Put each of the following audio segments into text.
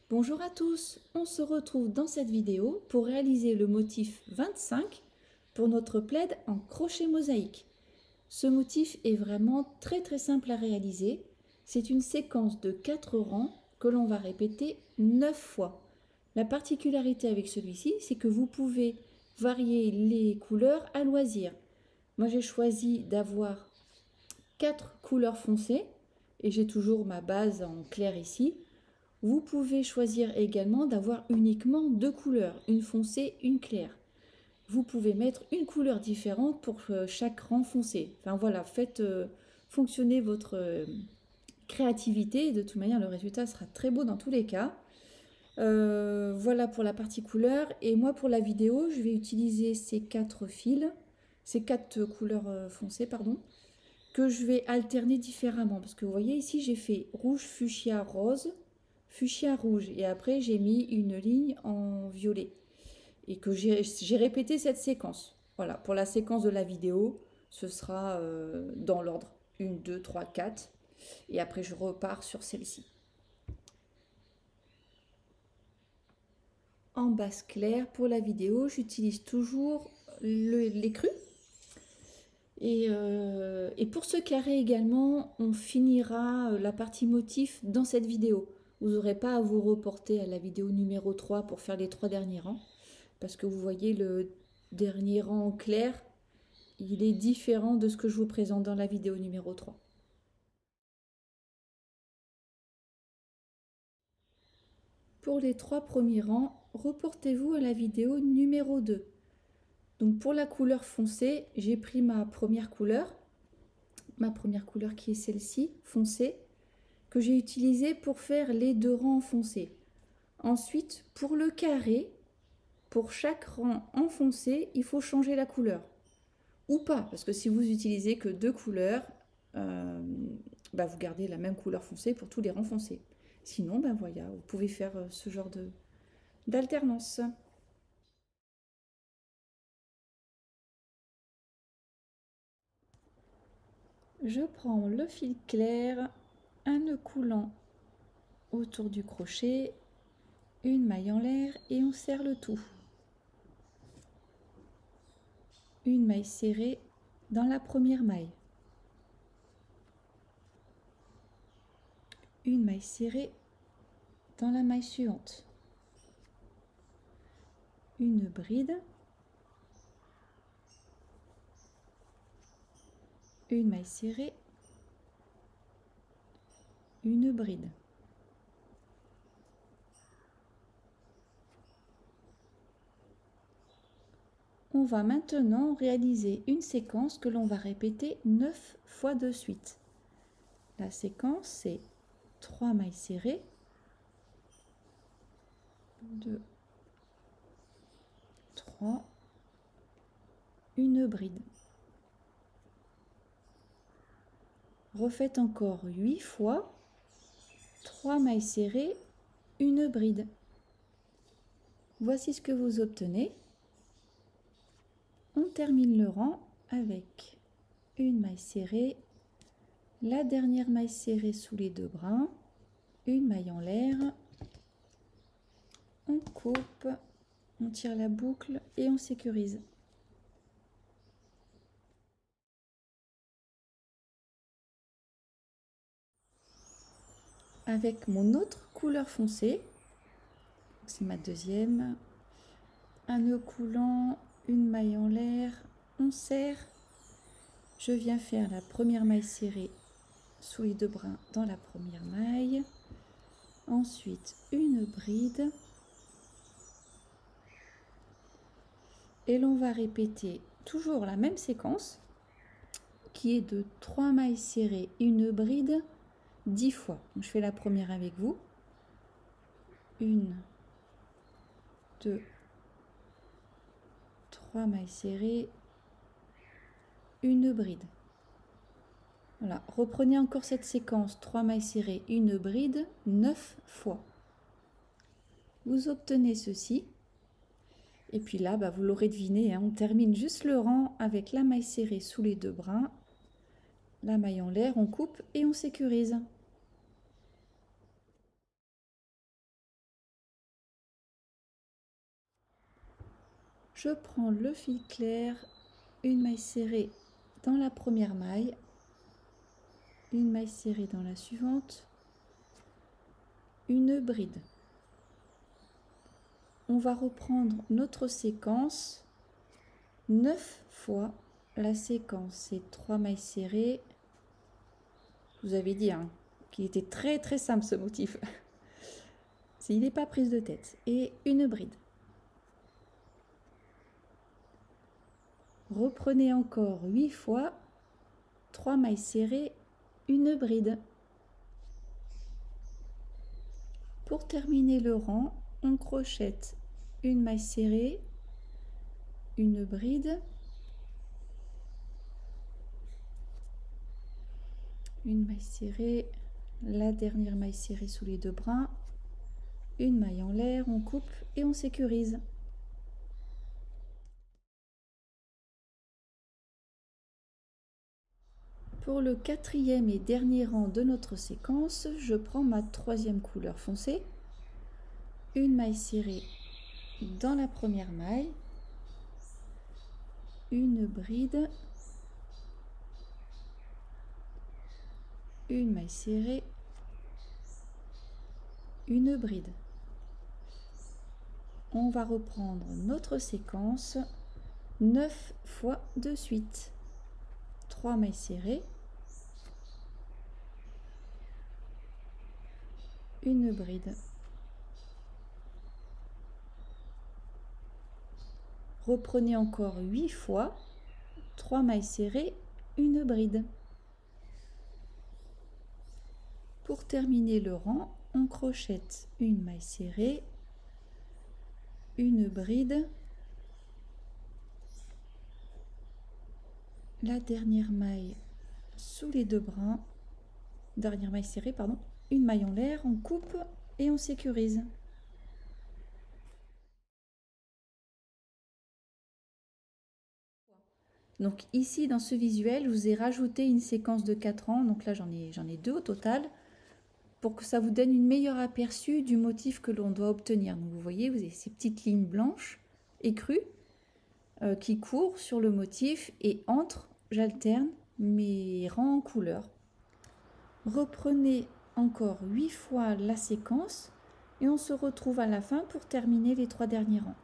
Bonjour à tous, on se retrouve dans cette vidéo pour réaliser le motif 25 pour notre plaid en crochet mosaïque. Ce motif est vraiment très simple à réaliser. C'est une séquence de 4 rangs que l'on va répéter 9 fois. La particularité avec celui-ci, c'est que vous pouvez varier les couleurs à loisir. Moi j'ai choisi d'avoir 4 couleurs foncées et j'ai toujours ma base en clair ici. Vous pouvez choisir également d'avoir uniquement 2 couleurs, une foncée, une claire. Vous pouvez mettre une couleur différente pour chaque rang foncé. Enfin voilà, faites fonctionner votre créativité. De toute manière, le résultat sera très beau dans tous les cas. Voilà pour la partie couleur. Et moi, pour la vidéo, je vais utiliser ces 4 fils, ces 4 couleurs foncées, pardon, que je vais alterner différemment. Parce que vous voyez ici, j'ai fait rouge, fuchsia, rose, fuchsia, rouge. Et après, j'ai mis une ligne en violet. Et que j'ai répété cette séquence. Voilà, pour la séquence de la vidéo, ce sera dans l'ordre 1, 2, 3, 4. Et après, je repars sur celle-ci. En base claire, pour la vidéo, j'utilise toujours l'écru. Et pour ce carré également, on finira la partie motif dans cette vidéo. Vous n'aurez pas à vous reporter à la vidéo numéro 3 pour faire les 3 derniers rangs. Parce que vous voyez le dernier rang clair, il est différent de ce que je vous présente dans la vidéo numéro 3. Pour les 3 premiers rangs, reportez-vous à la vidéo numéro 2. Donc pour la couleur foncée, j'ai pris ma première couleur qui est celle-ci, foncée, que j'ai utilisée pour faire les 2 rangs foncés. Ensuite, pour le carré, pour chaque rang enfoncé, il faut changer la couleur. Ou pas, parce que si vous utilisez que 2 couleurs, vous gardez la même couleur foncée pour tous les rangs foncés. Sinon, voilà, vous pouvez faire ce genre d'alternance. Je prends le fil clair, un nœud coulant autour du crochet, une maille en l'air et on serre le tout. Une maille serrée dans la première maille. Une maille serrée dans la maille suivante. Une bride. Une maille serrée. Une bride. On va maintenant réaliser une séquence que l'on va répéter 9 fois de suite. La séquence, c'est 3 mailles serrées, 2, 3, une bride. Refaites encore 8 fois, 3 mailles serrées, une bride. Voici ce que vous obtenez. On termine le rang avec une maille serrée, la dernière maille serrée sous les 2 brins, une maille en l'air, on coupe, on tire la boucle et on sécurise. Avec mon autre couleur foncée, c'est ma deuxième, un nœud coulant, une maille en l'air, on serre, je viens faire la première maille serrée sous les 2 brins dans la première maille, ensuite une bride et l'on va répéter toujours la même séquence qui est de 3 mailles serrées, une bride 10 fois. Donc, je fais la première avec vous, 1, 2, 3 mailles serrées, une bride. Voilà, reprenez encore cette séquence, 3 mailles serrées, une bride, 9 fois. Vous obtenez ceci. Et puis là, vous l'aurez deviné, on termine juste le rang avec la maille serrée sous les 2 brins, la maille en l'air, on coupe et on sécurise. Je prends le fil clair, une maille serrée dans la première maille, une maille serrée dans la suivante, une bride. On va reprendre notre séquence 9 fois. La séquence, c'est 3 mailles serrées. Je vous avais dit qu'il était très simple ce motif. Il n'est pas prise de tête. Et une bride. Reprenez encore 8 fois, 3 mailles serrées, une bride. Pour terminer le rang, on crochette une maille serrée, une bride, une maille serrée, la dernière maille serrée sous les deux brins, une maille en l'air, on coupe et on sécurise. Pour le quatrième et dernier rang de notre séquence, je prends ma troisième couleur foncée, une maille serrée dans la première maille, une bride, une maille serrée, une bride. On va reprendre notre séquence 9 fois de suite. 3 mailles serrées, une bride. Reprenez encore 8 fois, 3 mailles serrées, une bride. Pour terminer le rang, on crochette une maille serrée, une bride, la dernière maille sous les deux brins, dernière maille serrée, pardon, une maille en l'air, on coupe et on sécurise. Donc ici dans ce visuel, je vous ai rajouté une séquence de 4 rangs, donc là j'en ai 2 au total, pour que ça vous donne une meilleure aperçu du motif que l'on doit obtenir. Donc vous voyez, vous avez ces petites lignes blanches écrues qui courent sur le motif et entre, j'alterne mes rangs en couleur. Reprenez encore 8 fois la séquence et on se retrouve à la fin pour terminer les 3 derniers rangs.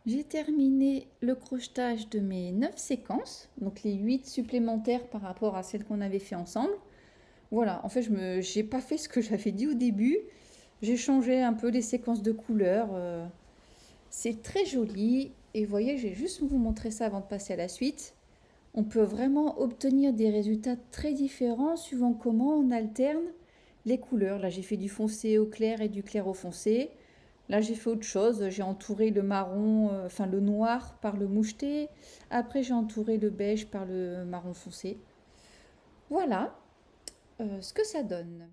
J'ai terminé le crochetage de mes 9 séquences, donc les 8 supplémentaires par rapport à celles qu'on avait fait ensemble. Voilà, en fait, je n'ai pas fait ce que j'avais dit au début. J'ai changé un peu les séquences de couleurs. C'est très joli. Et vous voyez, je vais juste vous montrer ça avant de passer à la suite. On peut vraiment obtenir des résultats très différents suivant comment on alterne les couleurs. Là, j'ai fait du foncé au clair et du clair au foncé. Là, j'ai fait autre chose. J'ai entouré le marron, enfin le noir par le moucheté. Après, j'ai entouré le beige par le marron foncé. Voilà ce que ça donne.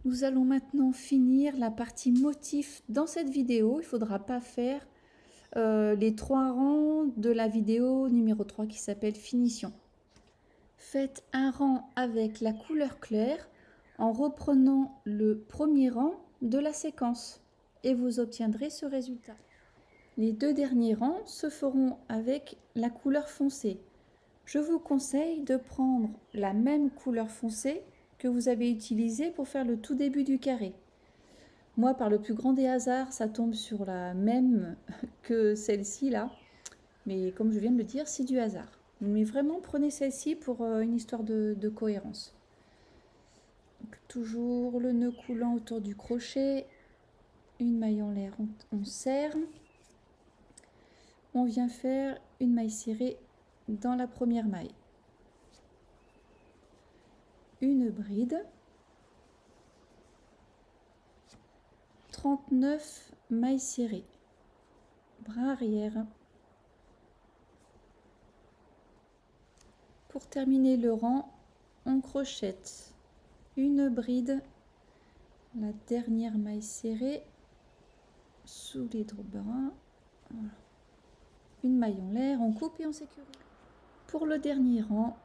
Nous allons maintenant finir la partie motif dans cette vidéo. Il ne faudra pas faire les 3 rangs de la vidéo numéro 3 qui s'appelle finition. Faites un rang avec la couleur claire en reprenant le premier rang de la séquence et vous obtiendrez ce résultat. Les 2 derniers rangs se feront avec la couleur foncée. Je vous conseille de prendre la même couleur foncée que vous avez utilisée pour faire le tout début du carré. Moi, par le plus grand des hasards, ça tombe sur la même que celle-ci là. Mais comme je viens de le dire, c'est du hasard. Mais vraiment, prenez celle-ci pour une histoire de cohérence. Donc, toujours le nœud coulant autour du crochet. Une maille en l'air, on serre. On vient faire une maille serrée dans la première maille. Une bride. 39 mailles serrées. Bras arrière. Pour terminer le rang, on crochette une bride, la dernière maille serrée sous les deux brins, voilà. Une maille en l'air, on coupe et on sécurise. Pour le dernier rang,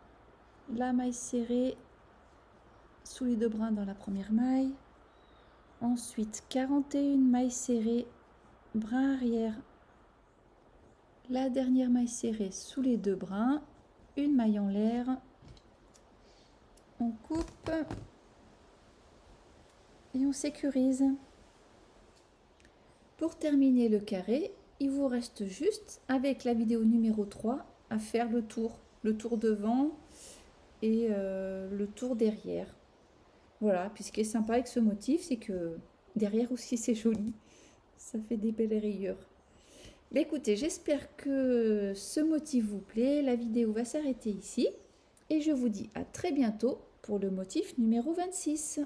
la maille serrée sous les deux brins dans la première maille, Ensuite 41 mailles serrées, brin arrière, la dernière maille serrée sous les deux brins, une maille en l'air, on coupe et on sécurise. Pour terminer le carré, il vous reste juste avec la vidéo numéro 3 à faire le tour devant et le tour derrière. Voilà, puis ce qui est sympa avec ce motif, c'est que derrière aussi c'est joli, ça fait des belles rayures. Mais écoutez, j'espère que ce motif vous plaît, la vidéo va s'arrêter ici et je vous dis à très bientôt pour le motif numéro 26.